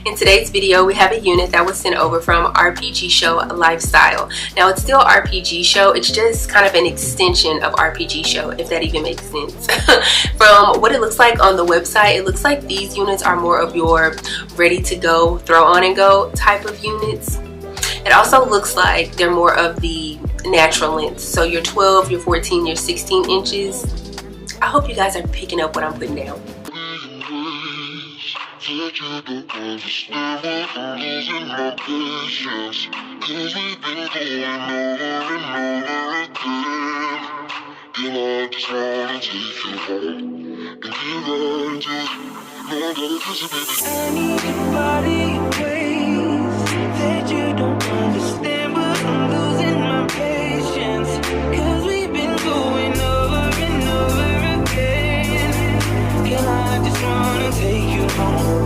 In today's video, we have a unit that was sent over from RPGSHOW Lifestyle. Now, it's still RPGSHOW, it's just kind of an extension of RPGSHOW, if that even makes sense. From what it looks like on the website, it looks like these units are more of your ready to go, throw on and go type of units. It also looks like they're more of the natural length, so your 12, your 14, your 16 inches. I hope you guys are picking up what I'm putting down. That you don't understand what I'm losing my patience, 'cause we've been going over and over again. And I just wanna take you home and get right to it. No, I gotta kiss you, baby. I need your body ways that you don't understand, but I'm losing my patience, 'cause we've been going over and over again. And I just wanna take you home.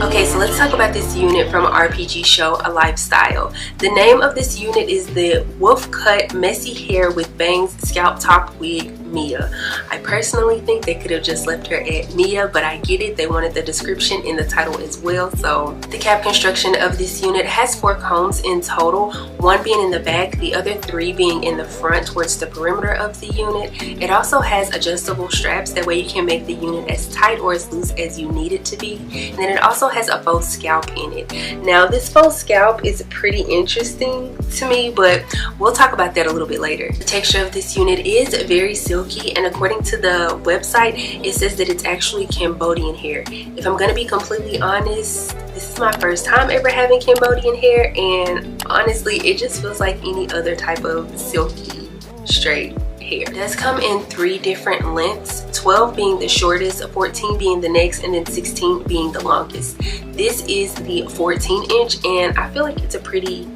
Okay, so let's talk about this unit from RPGSHOW Lifestyle. The name of this unit is the Wolf Cut Messy Hair with Bangs Scalp Top Wig Mia. I personally think they could have just left her at Mia, but I get it. They wanted the description in the title as well. So the cap construction of this unit has 4 combs in total, 1 being in the back, the other 3 being in the front towards the perimeter of the unit. It also has adjustable straps, that way you can make the unit as tight or as loose as you need it to be. And then it also has a faux scalp in it. Now, this faux scalp is pretty interesting to me, but we'll talk about that a little bit later. The texture of this unit is very silky, and according to the website, it says that it's actually Cambodian hair. If I'm gonna be completely honest, this is my first time ever having Cambodian hair, and honestly, it just feels like any other type of silky, straight hair. It does come in 3 different lengths, 12 being the shortest, 14 being the next, and then 16 being the longest. This is the 14 inch, and I feel like it's a pretty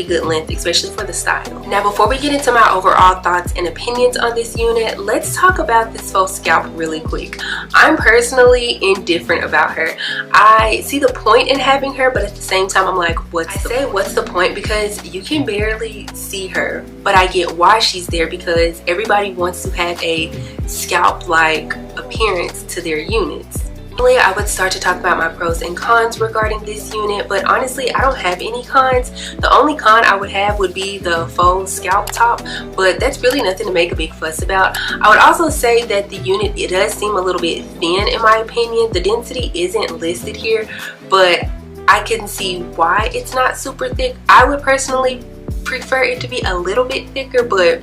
good length, especially for the style. Now, before we get into my overall thoughts and opinions on this unit, let's talk about this faux scalp really quick. I'm personally indifferent about her. I see the point in having her, but at the same time, I'm like, what's the point? Because you can barely see her, but I get why she's there, because everybody wants to have a scalp-like appearance to their units. Normally, I would start to talk about my pros and cons regarding this unit, but honestly, I don't have any cons. The only con I would have would be the faux scalp top, but that's really nothing to make a big fuss about. I would also say that the unit, it does seem a little bit thin in my opinion. The density isn't listed here, but I can see why it's not super thick. I would personally prefer it to be a little bit thicker, but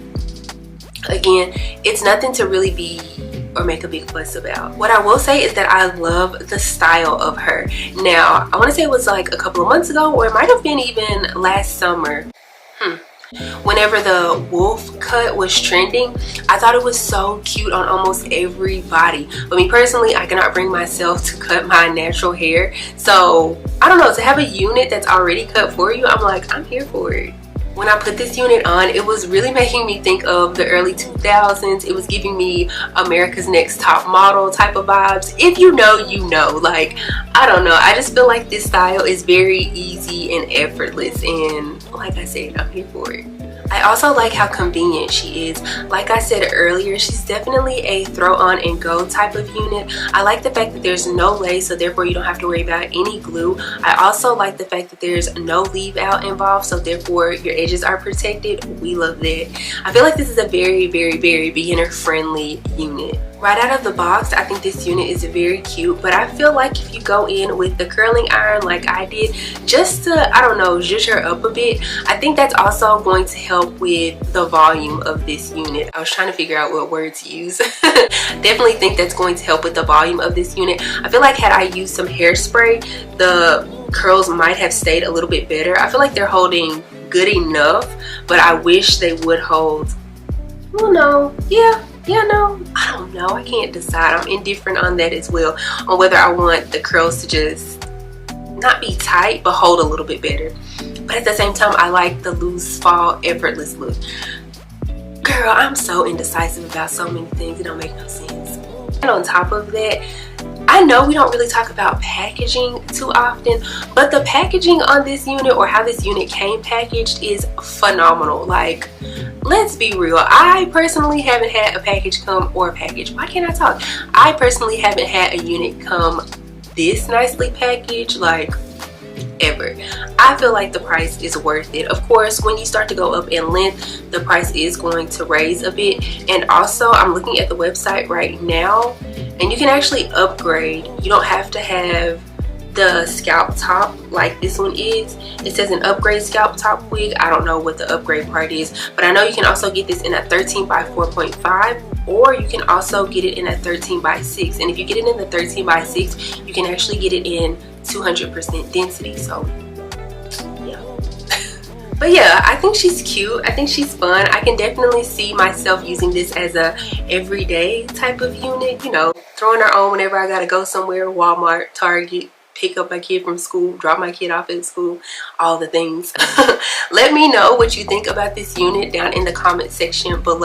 again, it's nothing to really be or make a big fuss about. What I will say is that I love the style of her. Now, I want to say it was like a couple of months ago, or it might have been even last summer. Whenever the wolf cut was trending, I thought it was so cute on almost everybody. But me personally, I cannot bring myself to cut my natural hair. So, I don't know, to have a unit that's already cut for you, I'm like, I'm here for it. When I put this unit on, it was really making me think of the early 2000s. It was giving me America's Next Top Model type of vibes. If you know, you know. Like, I don't know. I just feel like this style is very easy and effortless. And like I said, I'm here for it. I also like how convenient she is. Like I said earlier, she's definitely a throw on and go type of unit. I like the fact that there's no lace, so therefore you don't have to worry about any glue. I also like the fact that there's no leave out involved, so therefore your edges are protected. We love that. I feel like this is a very, very, very beginner friendly unit. Right out of the box, I think this unit is very cute, but I feel like if you go in with the curling iron like I did, just to, I don't know, zhuzh her up a bit, I think that's also going to help with the volume of this unit. I was trying to figure out what word to use. Definitely think that's going to help with the volume of this unit. I feel like had I used some hairspray, the curls might have stayed a little bit better. I feel like they're holding good enough, but I wish they would hold, well, no, yeah, no, I don't know. I can't decide. I'm indifferent on that as well, on whether I want the curls to just not be tight but hold a little bit better. But at the same time, I like the loose fall effortless look. Girl, I'm so indecisive about so many things. It don't make no sense. And on top of that, I know we don't really talk about packaging too often, but the packaging on this unit, or how this unit came packaged, is phenomenal. Like, let's be real. I personally haven't had a package come, or a package, why can't I talk? I personally haven't had a unit come this nicely packaged, like, ever. I feel like the price is worth it. Of course, when you start to go up in length, the price is going to raise a bit. And also, I'm looking at the website right now, and you can actually upgrade. You don't have to have the scalp top like this one is. It says an upgrade scalp top wig. I don't know what the upgrade part is, but I know you can also get this in a 13 by 4.5, or you can also get it in a 13 by 6. And if you get it in the 13 by 6, you can actually get it in 200% density. So yeah. But yeah, I think she's cute. I think she's fun. I can definitely see myself using this as a everyday type of unit, you know, throwing her on whenever I gotta go somewhere, Walmart, Target, pick up my kid from school, drop my kid off at school, all the things. Let me know what you think about this unit down in the comment section below.